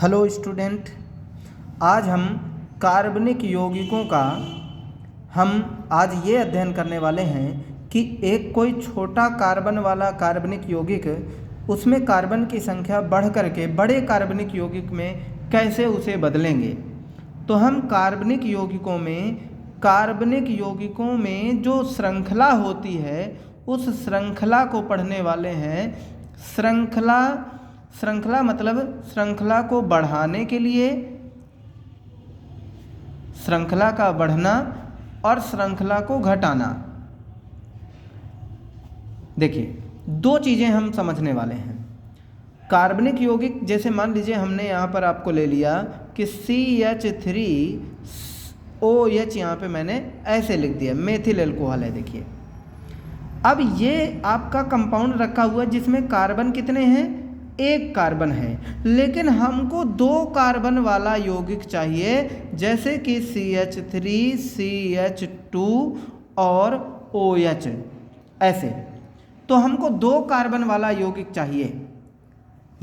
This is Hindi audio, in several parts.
हेलो स्टूडेंट, आज हम कार्बनिक यौगिकों का आज ये अध्ययन करने वाले हैं कि एक कोई छोटा कार्बन वाला कार्बनिक यौगिक, उसमें कार्बन की संख्या बढ़ करके बड़े कार्बनिक यौगिक में कैसे उसे बदलेंगे। तो हम कार्बनिक यौगिकों में जो श्रृंखला होती है उस श्रृंखला को पढ़ने वाले हैं। श्रृंखला मतलब श्रृंखला को बढ़ाने के लिए, श्रृंखला का बढ़ना और श्रृंखला को घटाना। देखिए, दो चीज़ें हम समझने वाले हैं। कार्बनिक यौगिक, जैसे मान लीजिए हमने यहाँ पर आपको ले लिया कि CH3OH, यहाँ पे मैंने ऐसे लिख दिया, मेथिल एल्कोहल है। देखिए, अब ये आपका कंपाउंड रखा हुआ है जिसमें कार्बन कितने हैं? एक कार्बन है, लेकिन हमको दो कार्बन वाला यौगिक चाहिए, जैसे कि CH3, CH2 और OH ऐसे। तो हमको दो कार्बन वाला यौगिक चाहिए।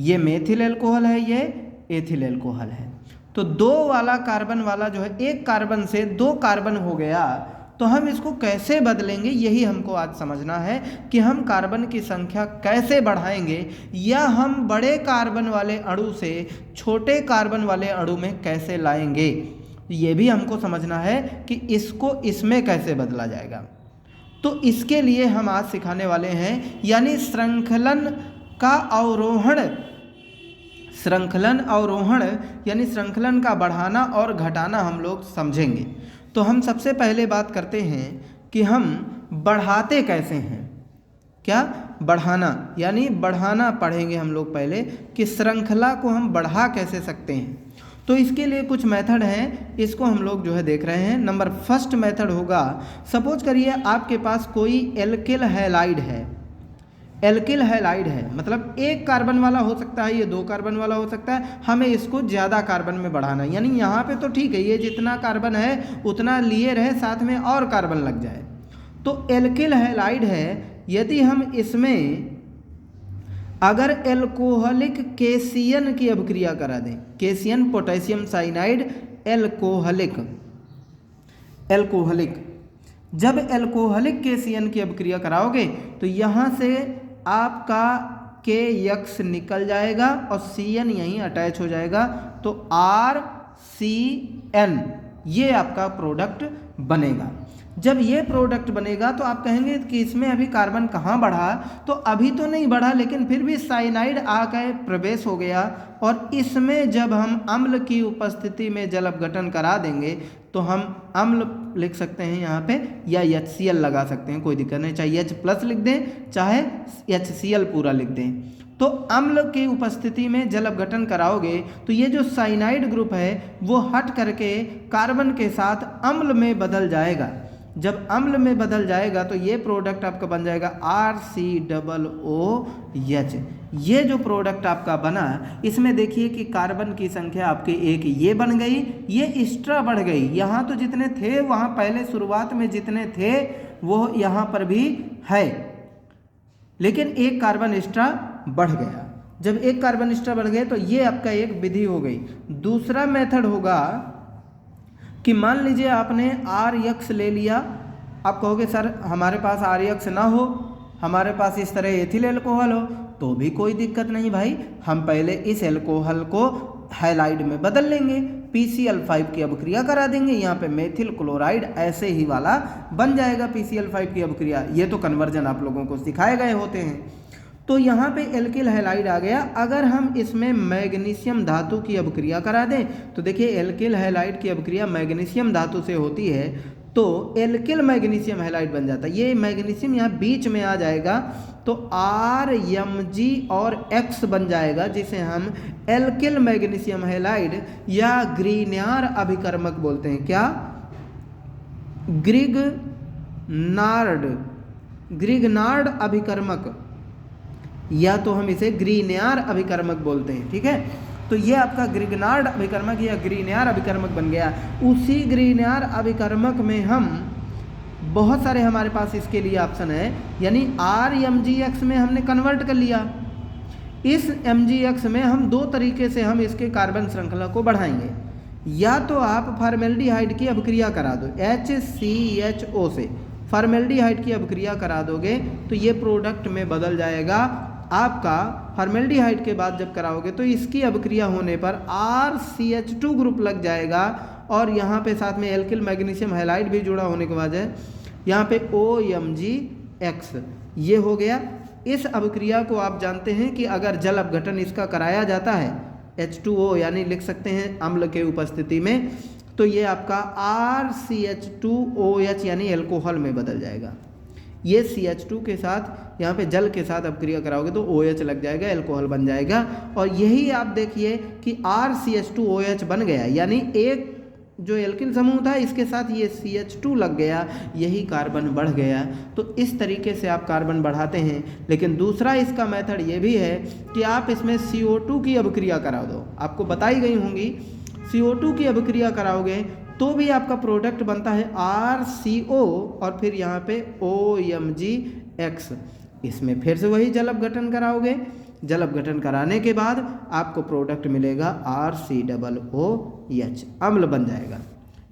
ये मेथिल एल्कोहल है, ये एथिल एल्कोहल है। तो दो वाला कार्बन वाला जो है, एक कार्बन से दो कार्बन हो गया, तो हम इसको कैसे बदलेंगे, यही हमको आज समझना है कि हम कार्बन की संख्या कैसे बढ़ाएंगे, या हम बड़े कार्बन वाले अणु से छोटे कार्बन वाले अणु में कैसे लाएंगे। ये भी हमको समझना है कि इसको इसमें कैसे बदला जाएगा। तो इसके लिए हम आज सिखाने वाले हैं, यानी श्रृंखलन अवरोहण यानी श्रृंखलन का बढ़ाना और घटाना हम लोग समझेंगे। तो हम सबसे पहले बात करते हैं कि हम बढ़ाते कैसे हैं। क्या? बढ़ाना, यानी बढ़ाना पढ़ेंगे हम लोग पहले कि श्रृंखला को हम बढ़ा कैसे सकते हैं। तो इसके लिए कुछ मेथड हैं, इसको हम लोग जो है देख रहे हैं। नंबर फर्स्ट मेथड होगा, सपोज करिए आपके पास कोई एल्किल हैलाइड है, मतलब एक कार्बन वाला हो सकता है, ये दो कार्बन वाला हो सकता है। हमें इसको ज़्यादा कार्बन में बढ़ाना है, यानी यहाँ पे तो ठीक है, ये जितना कार्बन है उतना लिए रहे, साथ में और कार्बन लग जाए। तो एल्किल हैलाइड है, यदि हम इसमें अगर एल्कोहलिक केशियन की अभिक्रिया करा दें, केशियन पोटेशियम साइनाइड एल्कोहलिक, जब एल्कोहलिक केशियन की अभिक्रिया कराओगे तो यहाँ से आपका KX निकल जाएगा और CN यहीं अटैच हो जाएगा, तो RCN ये आपका प्रोडक्ट बनेगा। जब ये प्रोडक्ट बनेगा तो आप कहेंगे कि इसमें अभी कार्बन कहाँ बढ़ा, तो अभी तो नहीं बढ़ा, लेकिन फिर भी साइनाइड आकर प्रवेश हो गया, और इसमें जब हम अम्ल की उपस्थिति में जल अपघटन करा देंगे तो हम अम्ल लिख सकते हैं यहाँ पे, या HCl लगा सकते हैं, कोई दिक्कत नहीं, चाहे H+ लिख दें चाहे HCl पूरा लिख दें। तो अम्ल की उपस्थिति में जल अपघटन कराओगे तो ये जो साइनाइड ग्रुप है वो हट करके कार्बन के साथ अम्ल में बदल जाएगा। जब अम्ल में बदल जाएगा तो ये प्रोडक्ट आपका बन जाएगा RCOOH। ये जो प्रोडक्ट आपका बना, इसमें देखिए कि कार्बन की संख्या आपके एक ये बन गई, ये एक्स्ट्रा बढ़ गई। यहाँ तो जितने थे वहाँ पहले शुरुआत में जितने थे वो यहाँ पर भी है, लेकिन एक कार्बन एक्स्ट्रा बढ़ गया। जब एक कार्बन एक्स्ट्रा बढ़ गए तो ये आपका एक विधि हो गई। दूसरा मेथड होगा कि मान लीजिए आपने RX ले लिया। आप कहोगे सर हमारे पास RX ना हो, हमारे पास इस तरह एथिल एल्कोहल हो, तो भी कोई दिक्कत नहीं भाई, हम पहले इस एल्कोहल को हैलाइड में बदल लेंगे, PCl5 की अभिक्रिया करा देंगे, यहाँ पे मेथिल क्लोराइड ऐसे ही वाला बन जाएगा PCl5 की अभिक्रिया। ये तो कन्वर्जन आप लोगों को सिखाए गए होते हैं। तो यहाँ पे एल्किल हैलाइड आ गया। अगर हम इसमें मैग्नीशियम धातु की अभिक्रिया करा दें तो देखिए एल्किल हैलाइड की अभिक्रिया मैग्नीशियम धातु से होती है, तो एल्किल मैग्नीशियम हैलाइड बन जाता है। ये मैग्नीशियम यहाँ बीच में आ जाएगा तो RMg और X बन जाएगा, जिसे हम एल्किल मैग्नीशियम हैलाइड या ग्रीन्यार अभिकर्मक बोलते हैं। क्या? ग्रिग्नार्ड अभिकर्मक, या तो हम इसे ग्रीन्यार अभिकर्मक बोलते हैं। ठीक है, तो ये आपका ग्रिग्नार्ड अभिकर्मक या ग्रीन्यार अभिकर्मक बन गया। उसी ग्रीन्यार अभिकर्मक में हम बहुत सारे, हमारे पास इसके लिए ऑप्शन है, यानी RMgX में हमने कन्वर्ट कर लिया। इस MgX में हम दो तरीके से हम इसके कार्बन श्रृंखला को बढ़ाएंगे। या तो आप फॉर्मेल्डिहाइड की अभिक्रिया करा दो HCHO से, फॉर्मेल्डिहाइड की अभिक्रिया करा दोगे तो ये प्रोडक्ट में बदल जाएगा आपका। फॉर्मेल्डिहाइड के बाद जब कराओगे तो इसकी अभिक्रिया होने पर RCH2 ग्रुप लग जाएगा और यहाँ पे साथ में एल्किल मैग्नीशियम हैलाइड भी जुड़ा होने के बाद है यहाँ पे OMgX ये हो गया। इस अभिक्रिया को आप जानते हैं कि अगर जल अपघटन इसका कराया जाता है H2O यानी लिख सकते हैं अम्ल के उपस्थिति में, तो ये आपका RCH2OH यानी एल्कोहल में बदल जाएगा। ये CH2 के साथ यहाँ पे जल के साथ अभिक्रिया कराओगे तो OH लग जाएगा, एल्कोहल बन जाएगा। और यही आप देखिए कि RCH2OH बन गया, यानी एक जो एल्किल समूह था इसके साथ ये CH2 लग गया, यही कार्बन बढ़ गया। तो इस तरीके से आप कार्बन बढ़ाते हैं। लेकिन दूसरा इसका मेथड ये भी है कि आप इसमें CO2 की अभिक्रिया करा दो, आपको बताई गई होंगी। CO2 की अभिक्रिया कराओगे तो भी आपका प्रोडक्ट बनता है RCO और फिर यहाँ पे OMgX। इसमें फिर से वही जल अपघटन कराओगे, जल अपघटन कराने के बाद आपको प्रोडक्ट मिलेगा RCOOH, अम्ल बन जाएगा।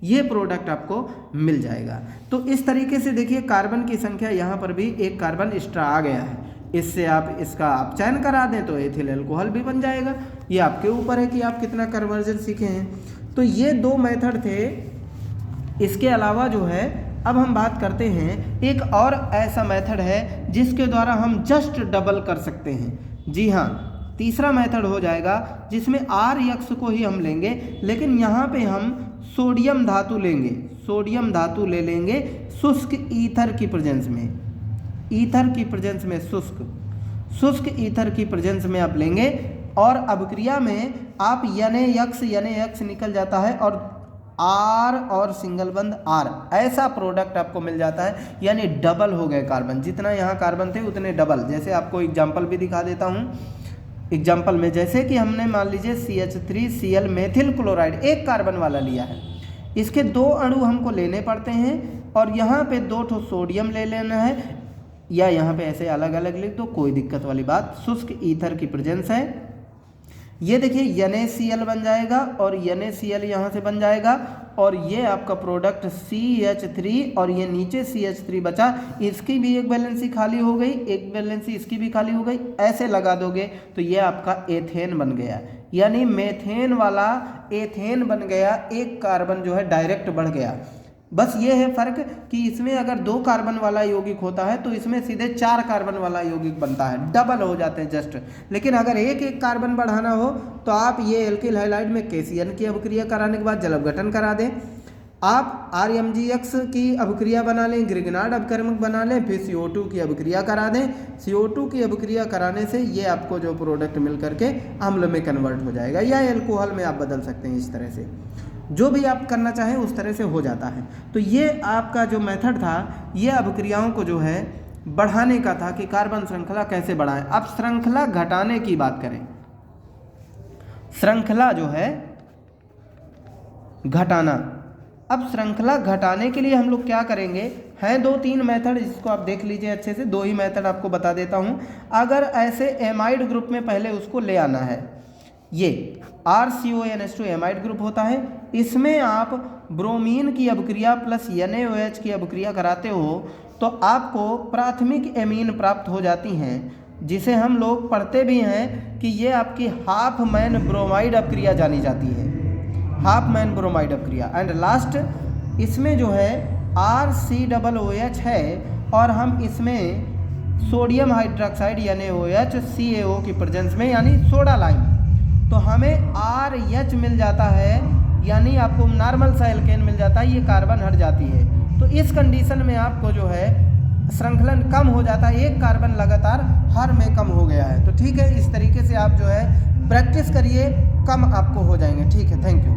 ये प्रोडक्ट आपको मिल जाएगा। तो इस तरीके से देखिए कार्बन की संख्या यहाँ पर भी एक कार्बन एक्स्ट्रा आ गया है। इससे आप इसका आप चयन करा दें तो एथिल अल्कोहल भी बन जाएगा। ये आपके ऊपर है कि आप कितना कन्वर्जन सीखे हैं। तो ये दो मेथड थे। इसके अलावा जो है अब हम बात करते हैं एक और ऐसा मेथड है जिसके द्वारा हम जस्ट डबल कर सकते हैं। जी हाँ, तीसरा मेथड हो जाएगा जिसमें RX को ही हम लेंगे, लेकिन यहाँ पे हम सोडियम धातु लेंगे। सोडियम धातु ले लेंगे शुष्क ईथर की प्रेजेंस में, ईथर की प्रेजेंस में, शुष्क ईथर की प्रेजेंस में आप लेंगे और अभिक्रिया में आप NaX निकल जाता है और R और सिंगल बंद R, ऐसा प्रोडक्ट आपको मिल जाता है। यानी डबल हो गए कार्बन, जितना यहाँ कार्बन थे उतने डबल। जैसे आपको एग्जांपल भी दिखा देता हूँ। एग्जांपल में जैसे कि हमने मान लीजिए CH3Cl मेथिल क्लोराइड एक कार्बन वाला लिया है, इसके दो अणु हमको लेने पड़ते हैं और यहाँ पे 2 ठो सोडियम ले लेना है, या यहाँ पे ऐसे अलग अलग लिख दो, कोई दिक्कत वाली बात। शुष्क ईथर की प्रेजेंस है। ये देखिए NaCl बन जाएगा और NaCl यहाँ से बन जाएगा और ये आपका प्रोडक्ट CH3 और ये नीचे CH3 बचा, इसकी भी एक वैलेंसी खाली हो गई, एक वैलेंसी इसकी भी खाली हो गई। ऐसे लगा दोगे तो ये आपका एथेन बन गया, यानी मेथेन वाला एथेन बन गया। एक कार्बन जो है डायरेक्ट बढ़ गया। बस ये है फ़र्क कि इसमें अगर 2 कार्बन वाला यौगिक होता है तो इसमें सीधे 4 कार्बन वाला यौगिक बनता है, डबल हो जाते हैं जस्ट। लेकिन अगर एक एक कार्बन बढ़ाना हो तो आप ये एल्किल हैलाइड में KCN की अभिक्रिया कराने के बाद जल अपघटन करा दें। आप RMgX की अभिक्रिया बना लें, ग्रिग्नार्ड अभिकर्मक बना लें, फिर CO2 की अभिक्रिया करा दें। CO2 की अभिक्रिया कराने से ये आपको जो प्रोडक्ट मिल करके अम्ल में कन्वर्ट हो जाएगा, या एल्कोहल में आप बदल सकते हैं। इस तरह से जो भी आप करना चाहें उस तरह से हो जाता है। तो ये आपका जो मेथड था ये अभिक्रियाओं को जो है बढ़ाने का था कि कार्बन श्रृंखला कैसे बढ़ाएं। अब श्रृंखला घटाने की बात करें, श्रृंखला जो है घटाना। अब श्रृंखला घटाने के लिए हम लोग क्या करेंगे, हैं 2-3 मेथड, इसको आप देख लीजिए अच्छे से। 2 ही मेथड आपको बता देता हूँ। अगर ऐसे एमाइड ग्रुप में पहले उसको ले आना है, ये RCONH2 एमाइड ग्रुप होता है, इसमें आप ब्रोमीन की अभिक्रिया प्लस NaOH की अभिक्रिया कराते हो तो आपको प्राथमिक एमीन प्राप्त हो जाती हैं, जिसे हम लोग पढ़ते भी हैं कि ये आपकी हाफ मैन ब्रोमाइड अभिक्रिया जानी जाती है, हाफ मैन ब्रोमाइड अभिक्रिया। एंड लास्ट इसमें जो है RCOOH है और हम इसमें सोडियम हाइड्रोक्साइड NaOH CaO की प्रेजेंस में, यानी सोडा लाइम, तो हमें RH मिल जाता है, यानी आपको नॉर्मल सा एल्केन मिल जाता है, ये कार्बन हट जाती है। तो इस कंडीशन में आपको जो है श्रृंखलन कम हो जाता है, एक कार्बन लगातार हर में कम हो गया है। तो ठीक है, इस तरीके से आप जो है प्रैक्टिस करिए, कम आपको हो जाएंगे। ठीक है, थैंक यू।